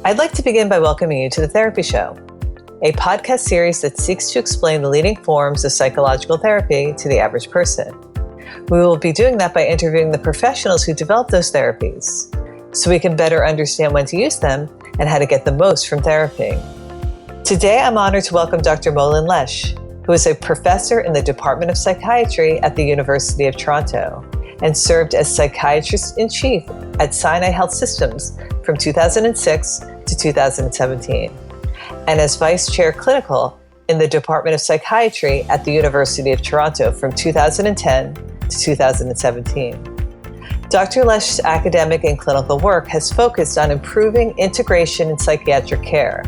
I'd like to begin by welcoming you to The Therapy Show, a podcast series that seeks to explain the leading forms of psychological therapy to the average person. We will be doing that by interviewing the professionals who develop those therapies, so we can better understand when to use them and how to get the most from therapy. Today, I'm honored to welcome Dr. Molyn Leszcz, who is a professor in the Department of Psychiatry at the University of Toronto and served as Psychiatrist-in-Chief at Sinai Health Systems from 2006 to 2017, and as Vice Chair Clinical in the Department of Psychiatry at the University of Toronto from 2010 to 2017. Dr. Leszcz's academic and clinical work has focused on improving integration in psychiatric care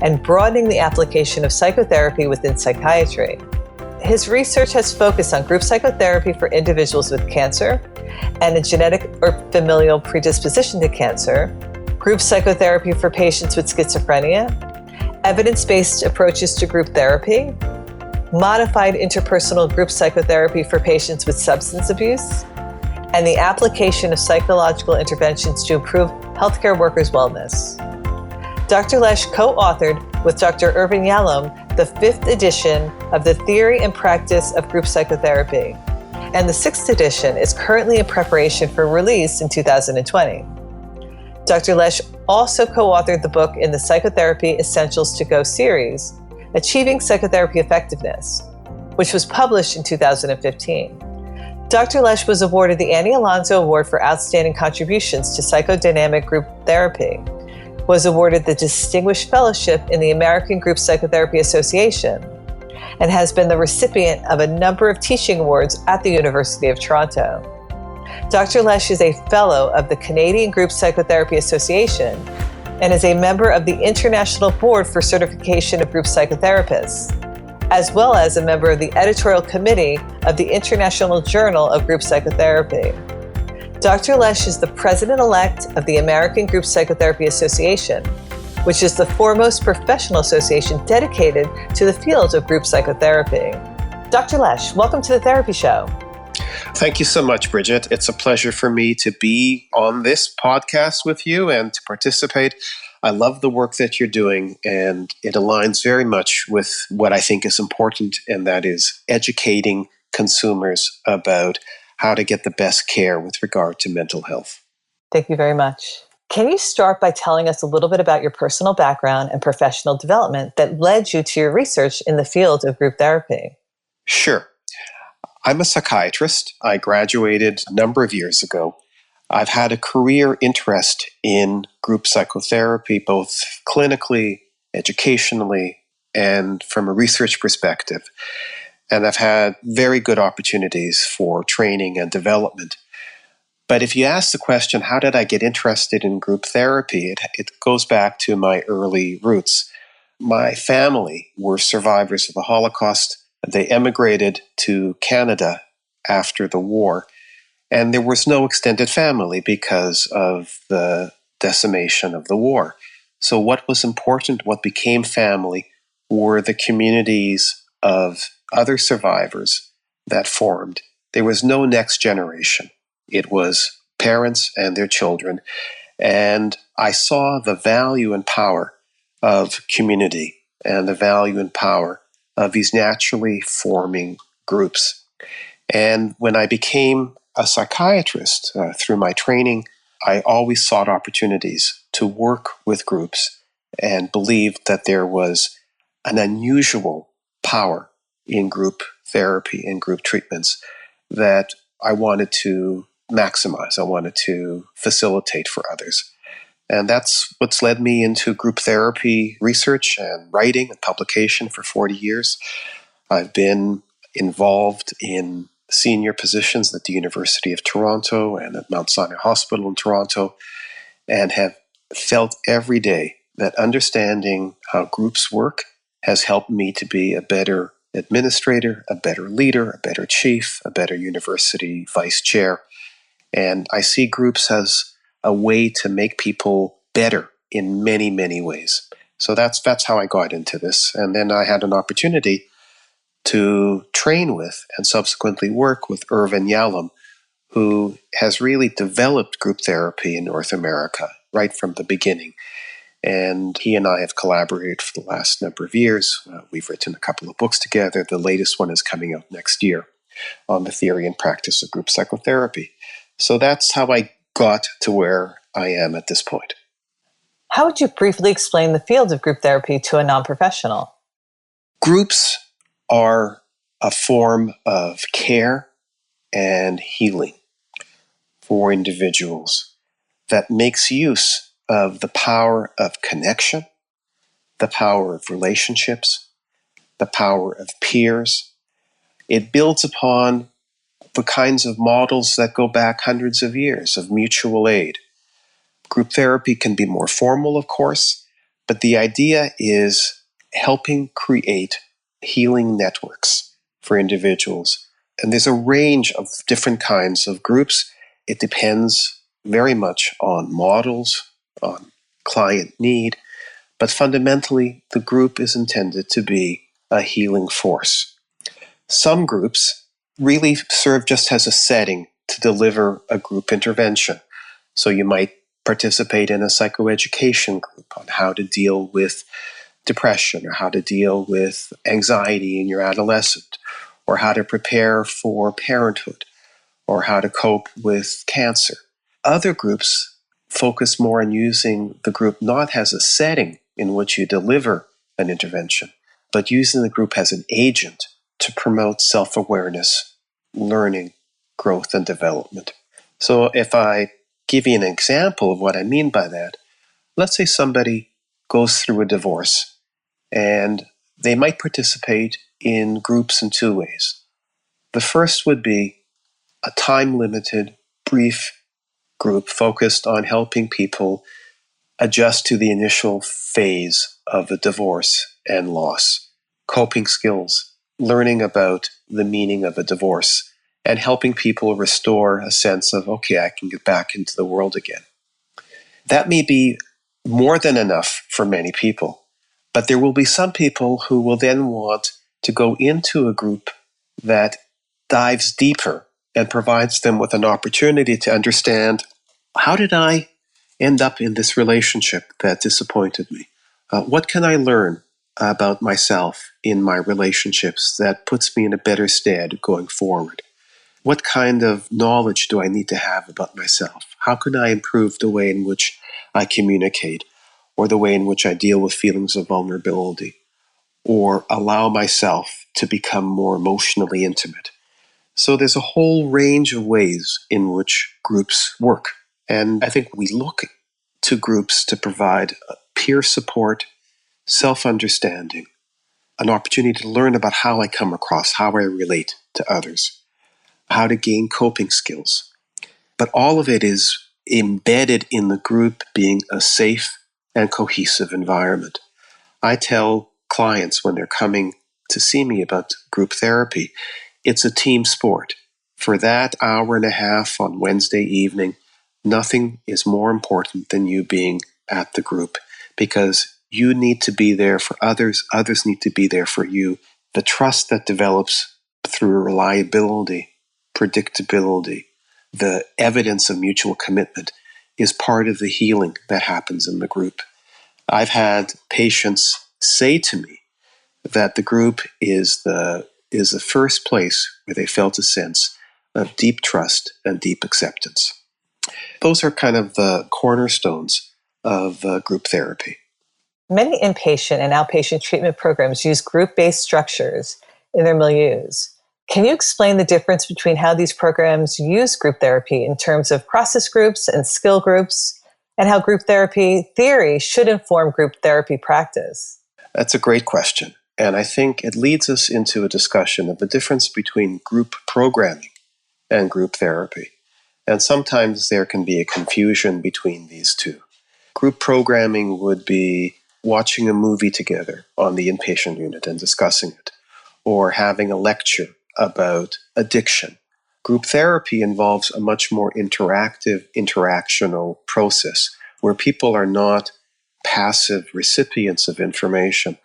and broadening the application of psychotherapy within psychiatry. His research has focused on group psychotherapy for individuals with cancer and a genetic or familial predisposition to cancer, group psychotherapy for patients with schizophrenia, evidence-based approaches to group therapy, modified interpersonal group psychotherapy for patients with substance abuse, and the application of psychological interventions to improve healthcare workers' wellness. Dr. Leszcz co-authored with Dr. Irvin Yalom the 5th edition of The Theory and Practice of Group Psychotherapy, and the 6th edition is currently in preparation for release in 2020. Dr. Leszcz also co-authored the book in the Psychotherapy Essentials to Go series, Achieving Psychotherapy Effectiveness, which was published in 2015. Dr. Leszcz was awarded the Annie Alonso Award for Outstanding Contributions to Psychodynamic Group Therapy, was awarded the Distinguished Fellowship in the American Group Psychotherapy Association, and has been the recipient of a number of teaching awards at the University of Toronto. Dr. Leszcz is a fellow of the Canadian Group Psychotherapy Association and is a member of the International Board for Certification of Group Psychotherapists, as well as a member of the Editorial Committee of the International Journal of Group Psychotherapy. Dr. Leszcz is the president-elect of the American Group Psychotherapy Association, which is the foremost professional association dedicated to the field of group psychotherapy. Dr. Leszcz, welcome to The Therapy Show. Thank you so much, Bridget. It's a pleasure for me to be on this podcast with you and to participate. I love the work that you're doing, and it aligns very much with what I think is important, and that is educating consumers about how to get the best care with regard to mental health. Thank you very much. Can you start by telling us a little bit about your personal background and professional development that led you to your research in the field of group therapy? Sure. I'm a psychiatrist. I graduated a number of years ago. I've had a career interest in group psychotherapy, both clinically, educationally, and from a research perspective. And I've had very good opportunities for training and development. But if you ask the question, how did I get interested in group therapy? It goes back to my early roots. My family were survivors of the Holocaust. They emigrated to Canada after the war, and there was no extended family because of the decimation of the war. So what was important, what became family, were the communities of other survivors that formed. There was no next generation. It was parents and their children, and I saw the value and power of community and the value and power of these naturally forming groups. And when I became a psychiatrist through my training, I always sought opportunities to work with groups and believed that there was an unusual power in group therapy and group treatments that I wanted to maximize. I wanted to facilitate for others. And that's what's led me into group therapy research and writing and publication for 40 years. I've been involved in senior positions at the University of Toronto and at Mount Sinai Hospital in Toronto, and have felt every day that understanding how groups work has helped me to be a better administrator, a better leader, a better chief, a better university vice chair. And I see groups as a way to make people better in many, many ways. So that's how I got into this. And then I had an opportunity to train with and subsequently work with Irvin Yalom, who has really developed group therapy in North America right from the beginning. And he and I have collaborated for the last number of years. We've written a couple of books together. The latest one is coming out next year on the theory and practice of group psychotherapy. So that's how I got to where I am at this point. How would you briefly explain the field of group therapy to a non-professional? Groups are a form of care and healing for individuals that makes use of the power of connection, the power of relationships, the power of peers. It builds upon the kinds of models that go back hundreds of years of mutual aid. Group therapy can be more formal, of course, but the idea is helping create healing networks for individuals. And there's a range of different kinds of groups. It depends very much on models, on client need, but fundamentally, the group is intended to be a healing force. Some groups really serve just as a setting to deliver a group intervention. So you might participate in a psychoeducation group on how to deal with depression or how to deal with anxiety in your adolescent or how to prepare for parenthood or how to cope with cancer. Other groups focus more on using the group not as a setting in which you deliver an intervention, but using the group as an agent to promote self-awareness, learning, growth, and development. So if I give you an example of what I mean by that, let's say somebody goes through a divorce and they might participate in groups in two ways. The first would be a time-limited, brief group focused on helping people adjust to the initial phase of a divorce and loss, coping skills, learning about the meaning of a divorce, and helping people restore a sense of, okay, I can get back into the world again. That may be more than enough for many people, but there will be some people who will then want to go into a group that dives deeper and provides them with an opportunity to understand, how did I end up in this relationship that disappointed me? What can I learn about myself in my relationships that puts me in a better stead going forward? What kind of knowledge do I need to have about myself? How can I improve the way in which I communicate or the way in which I deal with feelings of vulnerability or allow myself to become more emotionally intimate? So there's a whole range of ways in which groups work. And I think we look to groups to provide peer support, self-understanding, an opportunity to learn about how I come across, how I relate to others, how to gain coping skills. But all of it is embedded in the group being a safe and cohesive environment. I tell clients when they're coming to see me about group therapy, it's a team sport. For that hour and a half on Wednesday evening, nothing is more important than you being at the group because you need to be there for others, others need to be there for you. The trust that develops through reliability, predictability, the evidence of mutual commitment is part of the healing that happens in the group. I've had patients say to me that the group is the first place where they felt a sense of deep trust and deep acceptance. Those are kind of the cornerstones of group therapy. Many inpatient and outpatient treatment programs use group-based structures in their milieus. Can you explain the difference between how these programs use group therapy in terms of process groups and skill groups, and how group therapy theory should inform group therapy practice? That's a great question. And I think it leads us into a discussion of the difference between group programming and group therapy. And sometimes there can be a confusion between these two. Group programming would be watching a movie together on the inpatient unit and discussing it, or having a lecture about addiction. Group therapy involves a much more interactive, interactional process where people are not passive recipients of information,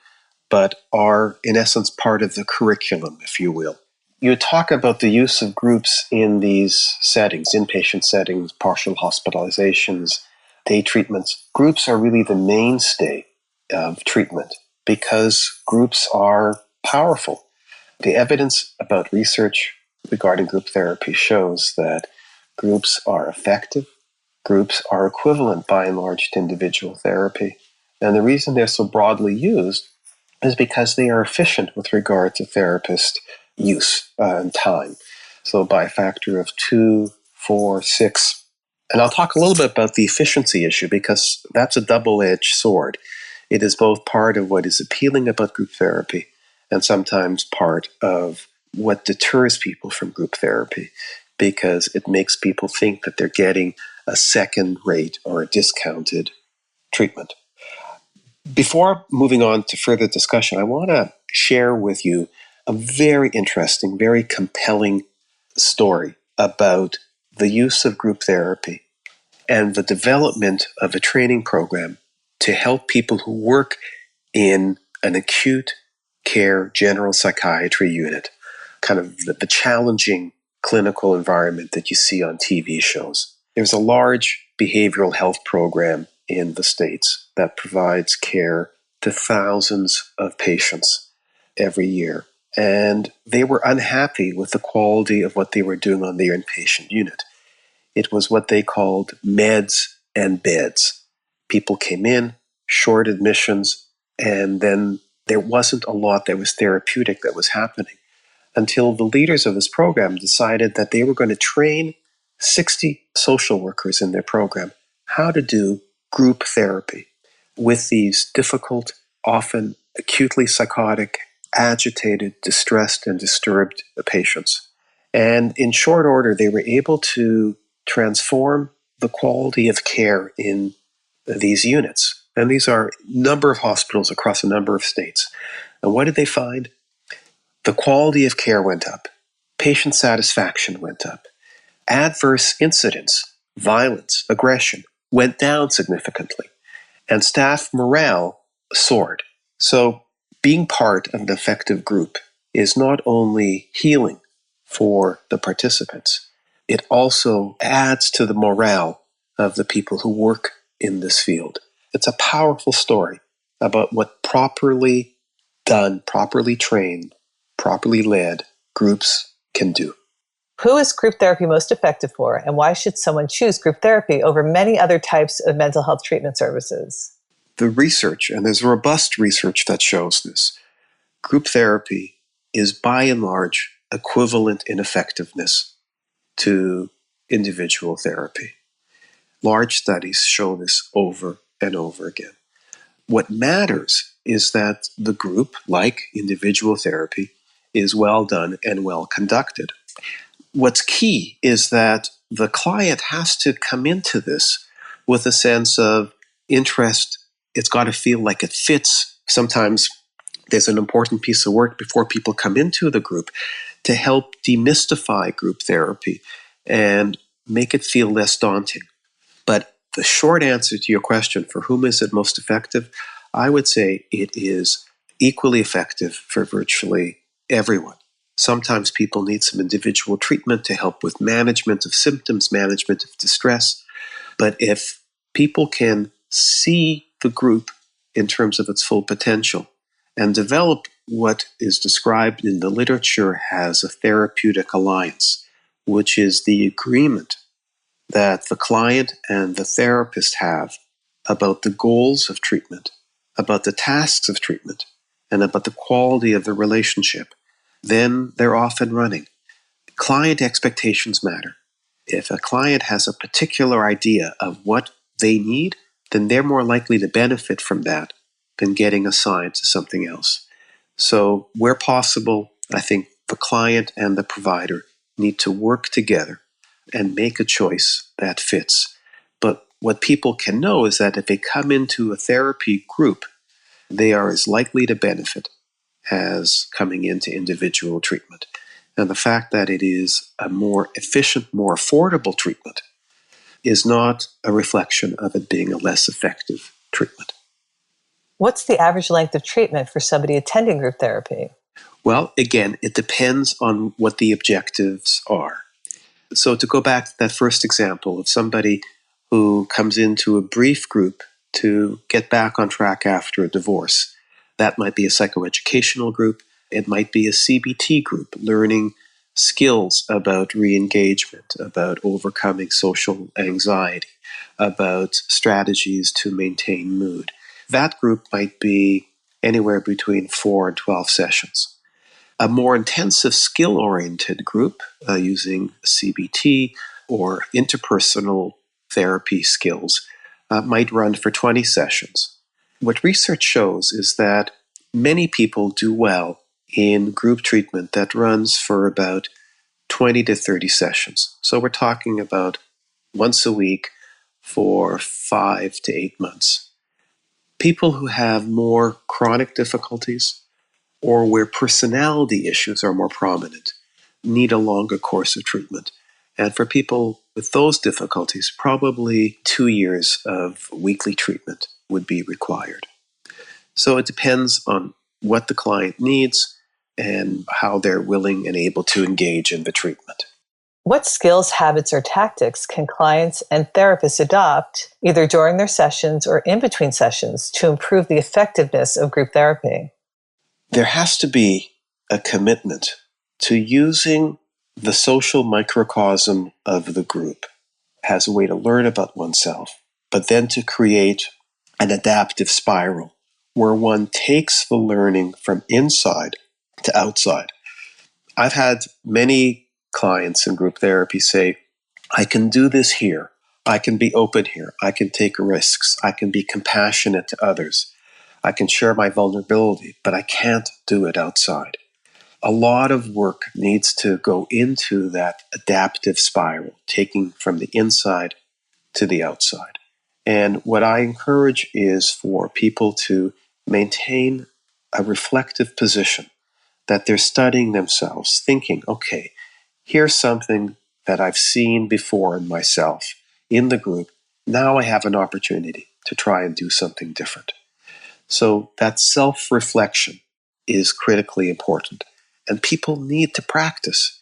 but are, in essence, part of the curriculum, if you will. You talk about the use of groups in these settings, inpatient settings, partial hospitalizations, day treatments, groups are really the mainstay of treatment because groups are powerful. The evidence about research regarding group therapy shows that groups are effective. Groups are equivalent by and large to individual therapy. And the reason they're so broadly used is because they are efficient with regard to therapist use and time. So by a factor of 2, 4, 6. And I'll talk a little bit about the efficiency issue because that's a double-edged sword. It is both part of what is appealing about group therapy and sometimes part of what deters people from group therapy because it makes people think that they're getting a second rate or a discounted treatment. Before moving on to further discussion, I want to share with you a very interesting, very compelling story about the use of group therapy and the development of a training program to help people who work in an acute care general psychiatry unit, kind of the challenging clinical environment that you see on TV shows. There's a large behavioral health program in the States that provides care to thousands of patients every year. And they were unhappy with the quality of what they were doing on their inpatient unit. It was what they called meds and beds. People came in, short admissions, and then there wasn't a lot that was therapeutic that was happening until the leaders of this program decided that they were going to train 60 social workers in their program how to do group therapy with these difficult, often acutely psychotic, agitated, distressed, and disturbed patients. And in short order, they were able to transform the quality of care in these units. And these are a number of hospitals across a number of states. And what did they find? The quality of care went up. Patient satisfaction went up. Adverse incidents, violence, aggression went down significantly. And staff morale soared. So being part of an effective group is not only healing for the participants, it also adds to the morale of the people who work in this field. It's a powerful story about what properly done, properly trained, properly led groups can do. Who is group therapy most effective for, and why should someone choose group therapy over many other types of mental health treatment services? The research, and there's robust research that shows this, group therapy is by and large equivalent in effectiveness to individual therapy. Large studies show this over and over again. What matters is that the group, like individual therapy, is well done and well conducted. What's key is that the client has to come into this with a sense of interest. It's got to feel like it fits. Sometimes there's an important piece of work before people come into the group to help demystify group therapy and make it feel less daunting. But the short answer to your question, for whom is it most effective? I would say it is equally effective for virtually everyone. Sometimes people need some individual treatment to help with management of symptoms, management of distress. But if people can see the group in terms of its full potential and develop what is described in the literature as a therapeutic alliance, which is the agreement that the client and the therapist have about the goals of treatment, about the tasks of treatment, and about the quality of the relationship, then they're off and running. Client expectations matter. If a client has a particular idea of what they need, then they're more likely to benefit from that than getting assigned to something else. So where possible, I think the client and the provider need to work together and make a choice that fits. But what people can know is that if they come into a therapy group, they are as likely to benefit as coming into individual treatment. And the fact that it is a more efficient, more affordable treatment is not a reflection of it being a less effective treatment. What's the average length of treatment for somebody attending group therapy? Well, again, it depends on what the objectives are. So to go back to that first example of somebody who comes into a brief group to get back on track after a divorce. That might be a psychoeducational group. It might be a CBT group, learning skills about re-engagement, about overcoming social anxiety, about strategies to maintain mood. That group might be anywhere between 4 and 12 sessions. A more intensive skill-oriented group using CBT or interpersonal therapy skills might run for 20 sessions. What research shows is that many people do well in group treatment that runs for about 20 to 30 sessions. So we're talking about once a week for 5 to 8 months. People who have more chronic difficulties or where personality issues are more prominent need a longer course of treatment. And for people with those difficulties, probably 2 years of weekly treatment would be required. So it depends on what the client needs and how they're willing and able to engage in the treatment. What skills, habits, or tactics can clients and therapists adopt either during their sessions or in between sessions to improve the effectiveness of group therapy? There has to be a commitment to using the social microcosm of the group as a way to learn about oneself, but then to create an adaptive spiral where one takes the learning from inside to outside. I've had many clients in group therapy say, I can do this here. I can be open here. I can take risks. I can be compassionate to others. I can share my vulnerability, but I can't do it outside. A lot of work needs to go into that adaptive spiral, taking from the inside to the outside. And what I encourage is for people to maintain a reflective position, that they're studying themselves, thinking, okay, here's something that I've seen before in myself, in the group. Now I have an opportunity to try and do something different. So that self-reflection is critically important. And people need to practice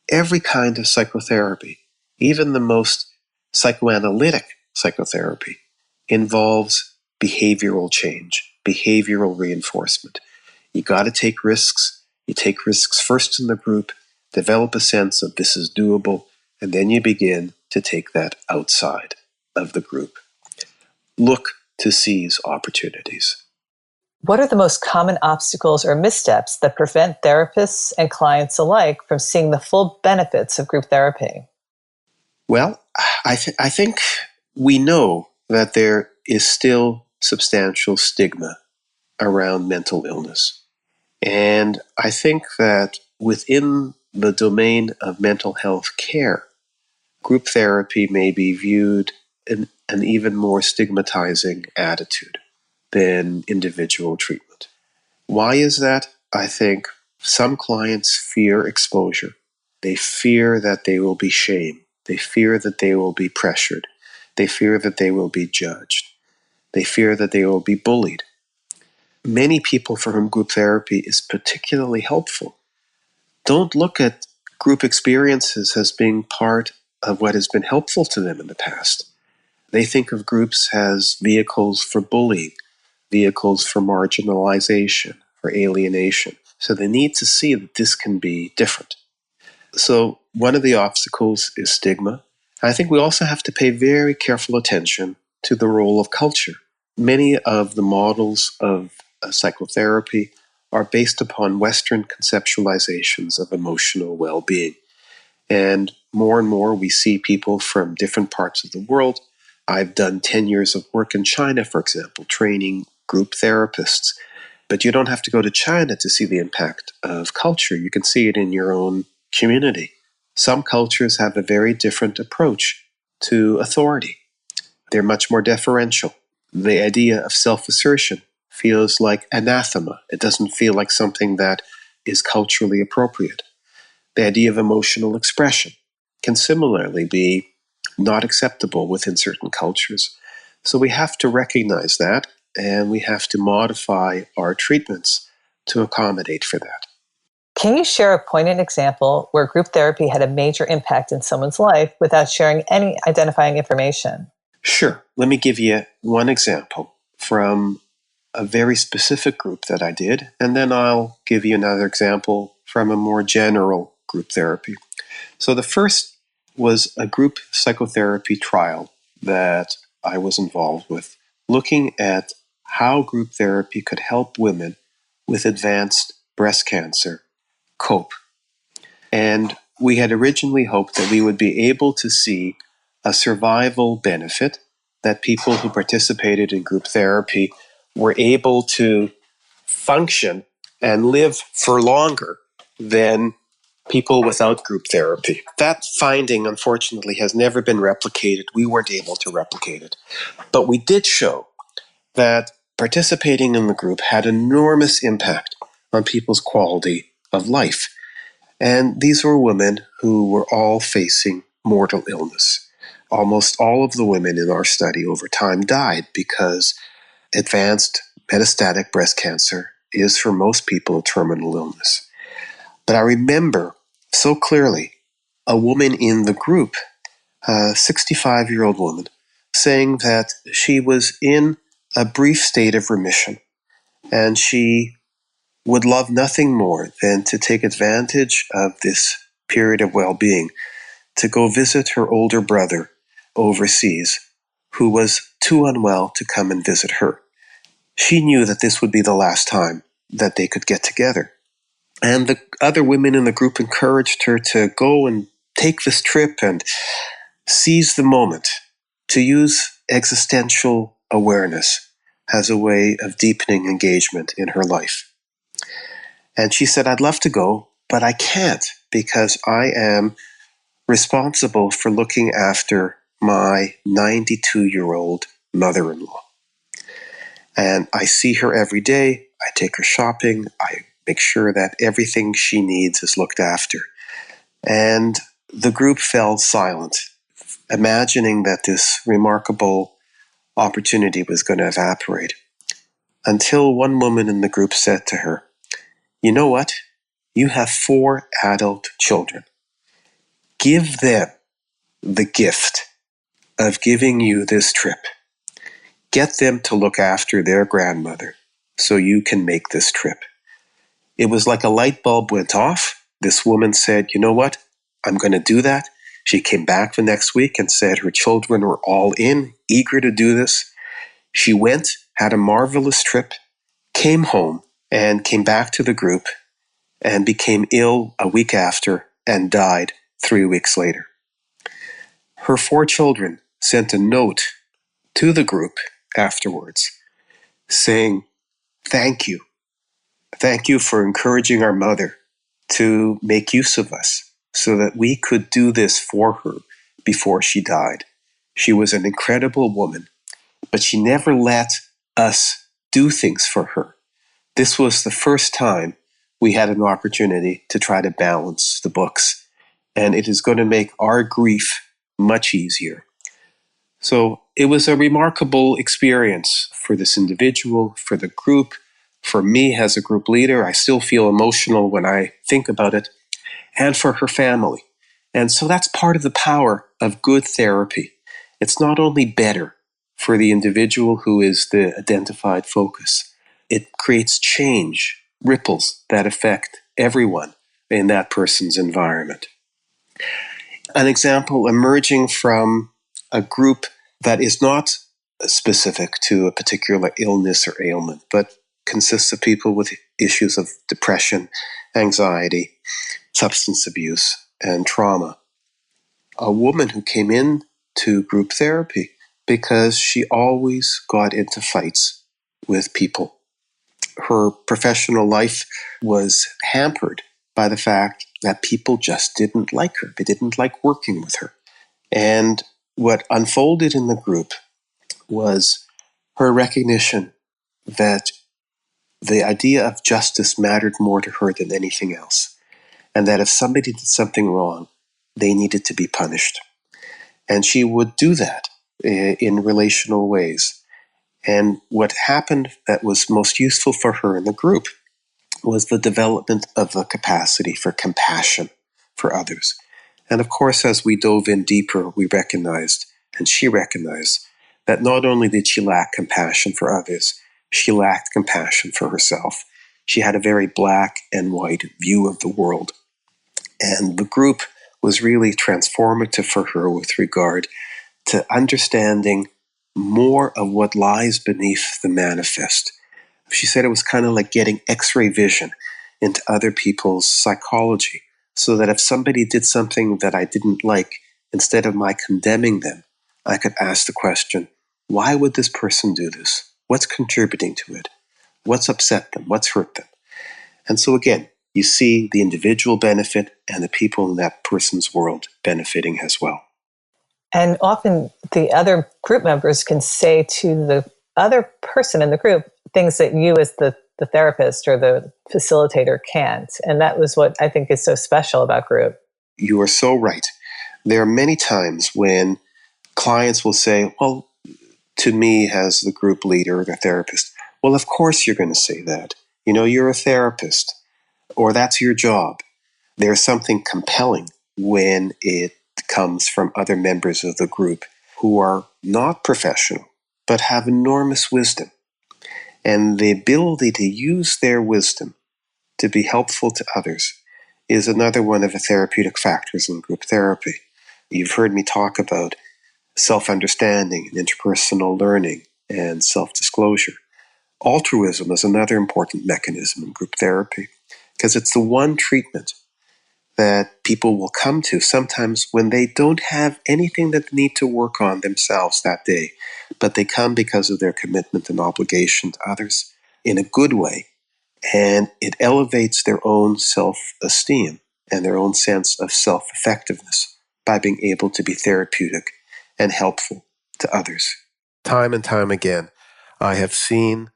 every kind of psychotherapy, even the most psychoanalytic psychotherapy, involves behavioral change, behavioral reinforcement. You got to take risks. You take risks first in the group, develop a sense of this is doable, and then you begin to take that outside of the group. Look to seize opportunities. What are the most common obstacles or missteps that prevent therapists and clients alike from seeing the full benefits of group therapy? Well, I think we know that there is still substantial stigma around mental illness. And I think that within the domain of mental health care, group therapy may be viewed in an even more stigmatizing attitude than individual treatment. Why is that? I think some clients fear exposure. They fear that they will be shamed. They fear that they will be pressured. They fear that they will be judged. They fear that they will be bullied. Many people for whom group therapy is particularly helpful don't look at group experiences as being part of what has been helpful to them in the past. They think of groups as vehicles for bullying, vehicles for marginalization, for alienation. So they need to see that this can be different. So one of the obstacles is stigma. I think we also have to pay very careful attention to the role of culture. Many of the models of psychotherapy are based upon Western conceptualizations of emotional well-being. And more we see people from different parts of the world. I've done 10 years of work in China, for example, training group therapists. But you don't have to go to China to see the impact of culture. You can see it in your own community. Some cultures have a very different approach to authority. They're much more deferential. The idea of self-assertion feels like anathema. It doesn't feel like something that is culturally appropriate. The idea of emotional expression can similarly be not acceptable within certain cultures. So we have to recognize that, and we have to modify our treatments to accommodate for that. Can you share a poignant example where group therapy had a major impact in someone's life without sharing any identifying information? Sure. Let me give you one example from a very specific group that I did, and then I'll give you another example from a more general group therapy. So the first was a group psychotherapy trial that I was involved with, looking at how group therapy could help women with advanced breast cancer cope. And we had originally hoped that we would be able to see a survival benefit, that people who participated in group therapy were able to function and live for longer than people without group therapy. That finding, unfortunately, has never been replicated. We weren't able to replicate it. But we did show that participating in the group had enormous impact on people's quality of life. And these were women who were all facing mortal illness. Almost all of the women in our study over time died because advanced metastatic breast cancer is for most people a terminal illness. But I remember so clearly a woman in the group, a 65-year-old woman, saying that she was in a brief state of remission and she would love nothing more than to take advantage of this period of well-being to go visit her older brother overseas, who was too unwell to come and visit her. She knew that this would be the last time that they could get together. And the other women in the group encouraged her to go and take this trip and seize the moment, to use existential awareness as a way of deepening engagement in her life. And she said, I'd love to go, but I can't because I am responsible for looking after my 92-year-old mother-in-law. And I see her every day. I take her shopping. I make sure that everything she needs is looked after. And the group fell silent, imagining that this remarkable opportunity was going to evaporate, until one woman in the group said to her, you know what? You have 4 adult children. Give them the gift of giving you this trip. Get them to look after their grandmother so you can make this trip. It was like a light bulb went off. This woman said, you know what? I'm going to do that. She came back the next week and said her children were all in, eager to do this. She went, had a marvelous trip, came home, and came back to the group and became ill a week after and died 3 weeks later. Her 4 children sent a note to the group afterwards saying, thank you. Thank you for encouraging our mother to make use of us so that we could do this for her before she died. She was an incredible woman, but she never let us do things for her. This was the first time we had an opportunity to try to balance the books, and it is going to make our grief much easier. So it was a remarkable experience for this individual, for the group, for me as a group leader. I still feel emotional when I think about it, and for her family. And so that's part of the power of good therapy. It's not only better for the individual who is the identified focus, it creates change, ripples that affect everyone in that person's environment. An example emerging from a group that is not specific to a particular illness or ailment, but consists of people with issues of depression, anxiety, substance abuse, and trauma. A woman who came in to group therapy because she always got into fights with people. Her professional life was hampered by the fact that people just didn't like her. They didn't like working with her. And what unfolded in the group was her recognition that the idea of justice mattered more to her than anything else, and that if somebody did something wrong, they needed to be punished. And she would do that in relational ways. And what happened that was most useful for her in the group was the development of a capacity for compassion for others. And of course, as we dove in deeper, we recognized, and she recognized, that not only did she lack compassion for others, she lacked compassion for herself. She had a very black and white view of the world. And the group was really transformative for her with regard to understanding more of what lies beneath the manifest. She said it was kind of like getting X-ray vision into other people's psychology, so that if somebody did something that I didn't like, instead of my condemning them, I could ask the question, why would this person do this? What's contributing to it? What's upset them? What's hurt them? And so again, you see the individual benefit and the people in that person's world benefiting as well. And often the other group members can say to the other person in the group things that you as the therapist or the facilitator can't. And that was what I think is so special about group. You are so right. There are many times when clients will say, well, to me as the group leader or the therapist, well, of course you're going to say that. You know, you're a therapist, or that's your job. There's something compelling when it comes from other members of the group who are not professional, but have enormous wisdom. And the ability to use their wisdom to be helpful to others is another one of the therapeutic factors in group therapy. You've heard me talk about self-understanding and interpersonal learning and self-disclosure. Altruism is another important mechanism in group therapy because it's the one treatment that people will come to sometimes when they don't have anything that they need to work on themselves that day, but they come because of their commitment and obligation to others in a good way, and it elevates their own self-esteem and their own sense of self-effectiveness by being able to be therapeutic and helpful to others. Time and time again, I have seen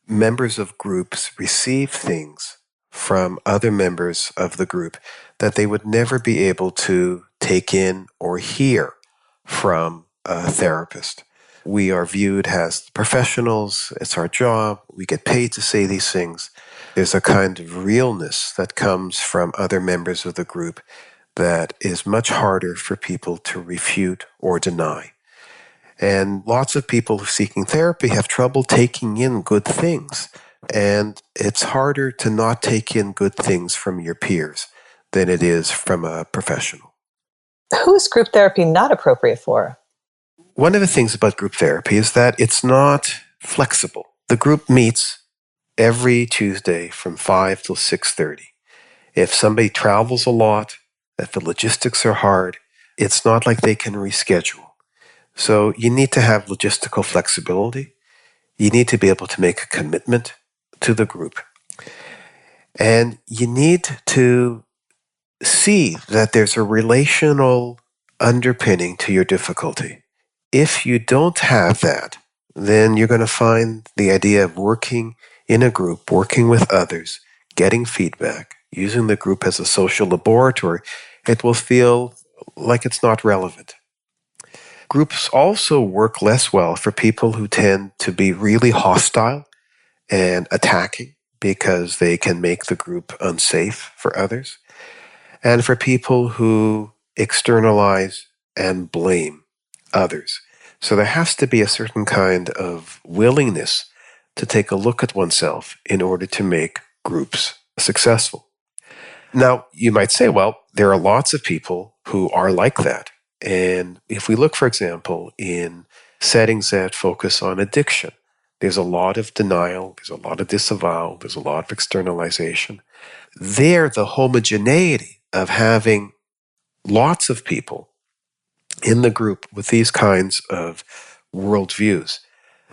members of groups receive things from other members of the group that they would never be able to take in or hear from a therapist. We are viewed as professionals. It's our job. We get paid to say these things. There's a kind of realness that comes from other members of the group that is much harder for people to refute or deny. And lots of people seeking therapy have trouble taking in good things. And it's harder to not take in good things from your peers than it is from a professional. Who is group therapy not appropriate for? One of the things about group therapy is that it's not flexible. The group meets every Tuesday from 5 till 6:30. If somebody travels a lot, if the logistics are hard, it's not like they can reschedule. So you need to have logistical flexibility. You need to be able to make a commitment to the group. And you need to see that there's a relational underpinning to your difficulty. If you don't have that, then you're going to find the idea of working in a group, working with others, getting feedback, using the group as a social laboratory, it will feel like it's not relevant. Groups also work less well for people who tend to be really hostile and attacking because they can make the group unsafe for others, and for people who externalize and blame others. So there has to be a certain kind of willingness to take a look at oneself in order to make groups successful. Now, you might say, well, there are lots of people who are like that. And if we look, for example, in settings that focus on addiction, there's a lot of denial, there's a lot of disavowal, there's a lot of externalization. There, the homogeneity of having lots of people in the group with these kinds of worldviews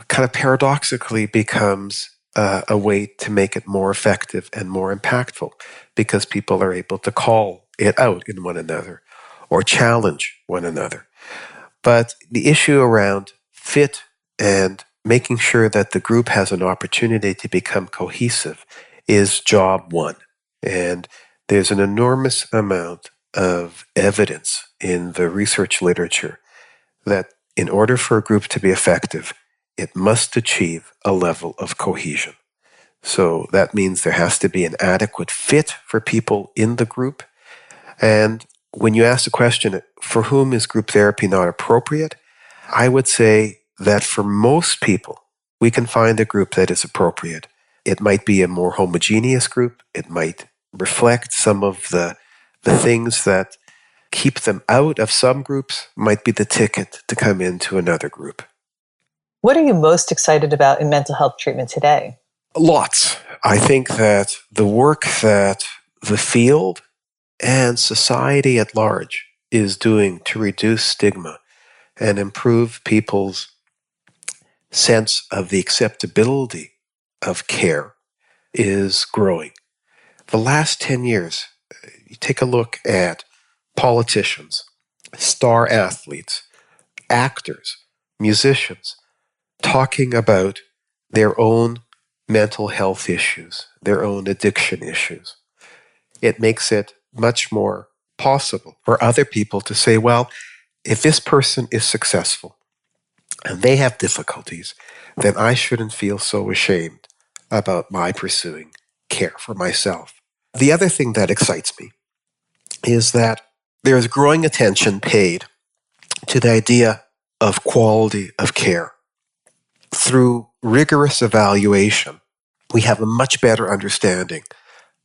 kind of paradoxically becomes a way to make it more effective and more impactful, because people are able to call it out in one another or challenge one another. But the issue around fit and making sure that the group has an opportunity to become cohesive is job one. And there's an enormous amount of evidence in the research literature that in order for a group to be effective, it must achieve a level of cohesion. So that means there has to be an adequate fit for people in the group. And when you ask the question, for whom is group therapy not appropriate? I would say that for most people, we can find a group that is appropriate. It might be a more homogeneous group. It might reflect some of the things that keep them out of some groups, might be the ticket to come into another group. What are you most excited about in mental health treatment today? Lots. I think that the work that the field and society at large is doing to reduce stigma and improve people's sense of the acceptability of care is growing. The last 10 years, you take a look at politicians, star athletes, actors, musicians, talking about their own mental health issues, their own addiction issues. It makes it much more possible for other people to say, well, if this person is successful and they have difficulties, then I shouldn't feel so ashamed about my pursuing care for myself. The other thing that excites me is that there is growing attention paid to the idea of quality of care. Through rigorous evaluation, we have a much better understanding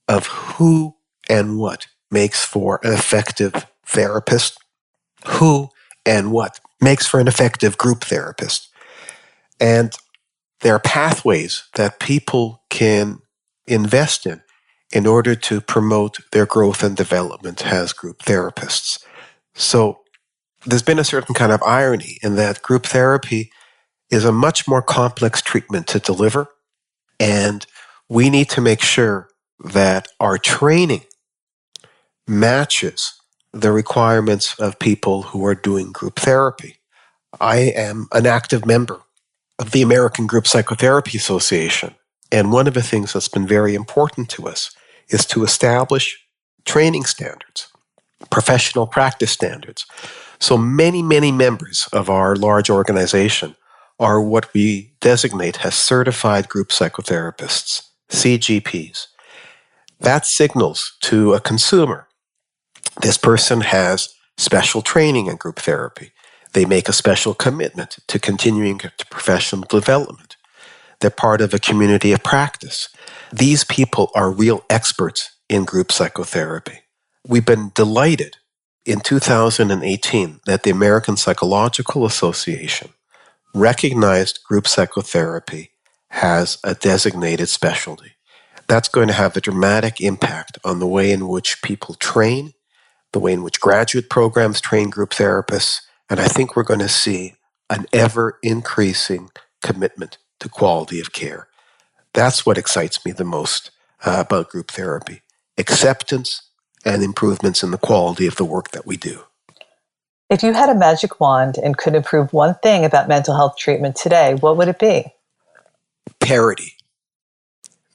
of who and what makes for an effective therapist, who and what makes for an effective group therapist. And there are pathways that people can invest in order to promote their growth and development as group therapists. So there's been a certain kind of irony in that group therapy is a much more complex treatment to deliver, and we need to make sure that our training matches the requirements of people who are doing group therapy. I am an active member of the American Group Psychotherapy Association, and one of the things that's been very important to us is to establish training standards, professional practice standards. So many members of our large organization are what we designate as certified group psychotherapists, CGPs. That signals to a consumer this person has special training in group therapy. They make a special commitment to continuing to professional development. They're part of a community of practice. These people are real experts in group psychotherapy. We've been delighted in 2018 that the American Psychological Association recognized group psychotherapy as a designated specialty. That's going to have a dramatic impact on the way in which people train, the way in which graduate programs train group therapists, and I think we're going to see an ever-increasing commitment to quality of care. That's what excites me the most about group therapy: acceptance and improvements in the quality of the work that we do. If you had a magic wand and could improve one thing about mental health treatment today, what would it be? Parity.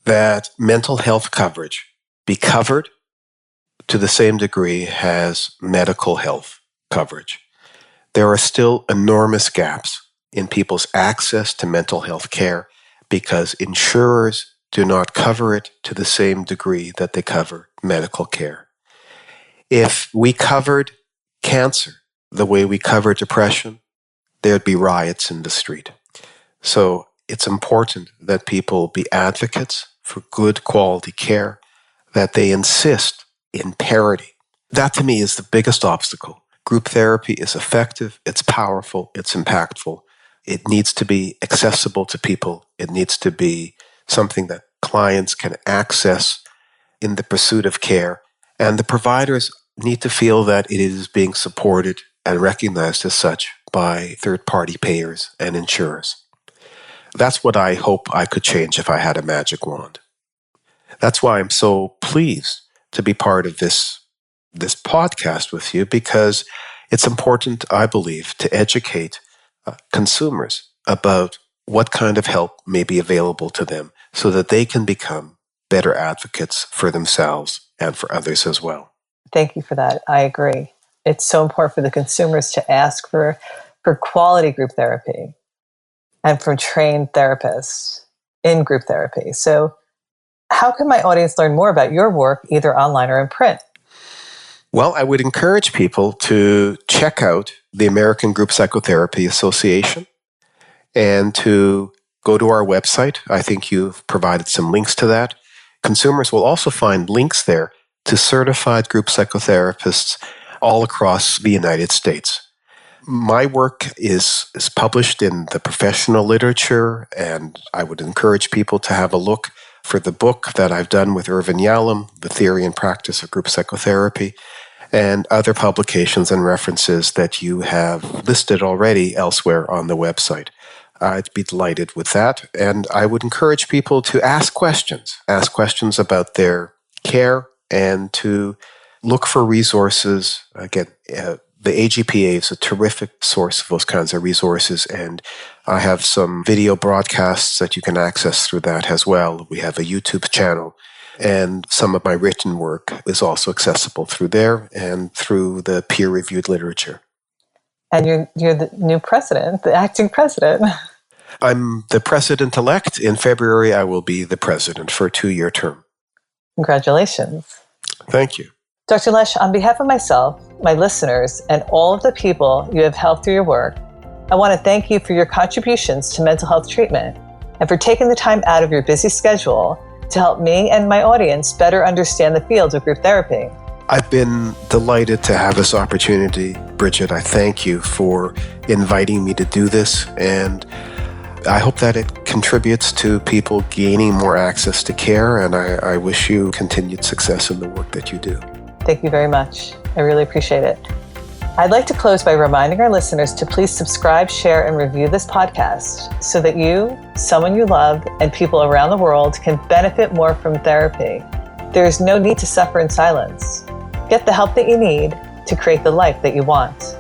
That mental health coverage be covered to the same degree as medical health coverage. There are still enormous gaps in people's access to mental health care because insurers do not cover it to the same degree that they cover medical care. If we covered cancer the way we cover depression, there'd be riots in the street. So it's important that people be advocates for good quality care, that they insist in parity. That to me is the biggest obstacle. Group therapy is effective, it's powerful, it's impactful. It needs to be accessible to people. It needs to be something that clients can access in the pursuit of care. And the providers need to feel that it is being supported and recognized as such by third-party payers and insurers. That's what I hope I could change if I had a magic wand. That's why I'm so pleased to be part of this podcast with you, because it's important, I believe, to educate consumers about what kind of help may be available to them so that they can become better advocates for themselves and for others as well. Thank you for that. I agree. It's so important for the consumers to ask for quality group therapy and from trained therapists in group therapy. So how can my audience learn more about your work, either online or in print? Well, I would encourage people to check out the American Group Psychotherapy Association. and to go to our website. I think you've provided some links to that. Consumers will also find links there to certified group psychotherapists all across the United States. My work is published in the professional literature, and I would encourage people to have a look for the book that I've done with Irvin Yalom, The Theory and Practice of Group Psychotherapy, and other publications and references that you have listed already elsewhere on the website. I'd be delighted with that, and I would encourage people to ask questions about their care, and to look for resources. Again, the AGPA is a terrific source of those kinds of resources, and I have some video broadcasts that you can access through that as well. We have a YouTube channel, and some of my written work is also accessible through there and through the peer-reviewed literature. And you're the new president, the acting president. I'm the president-elect. In February, I will be the president for a 2-year term. Congratulations. Thank you. Dr. Leszcz, on behalf of myself, my listeners, and all of the people you have helped through your work, I want to thank you for your contributions to mental health treatment and for taking the time out of your busy schedule to help me and my audience better understand the field of group therapy. I've been delighted to have this opportunity, Bridget. I thank you for inviting me to do this, and I hope that it contributes to people gaining more access to care, and I wish you continued success in the work that you do. Thank you very much. I really appreciate it. I'd like to close by reminding our listeners to please subscribe, share, and review this podcast so that you, someone you love, and people around the world can benefit more from therapy. There is no need to suffer in silence. Get the help that you need to create the life that you want.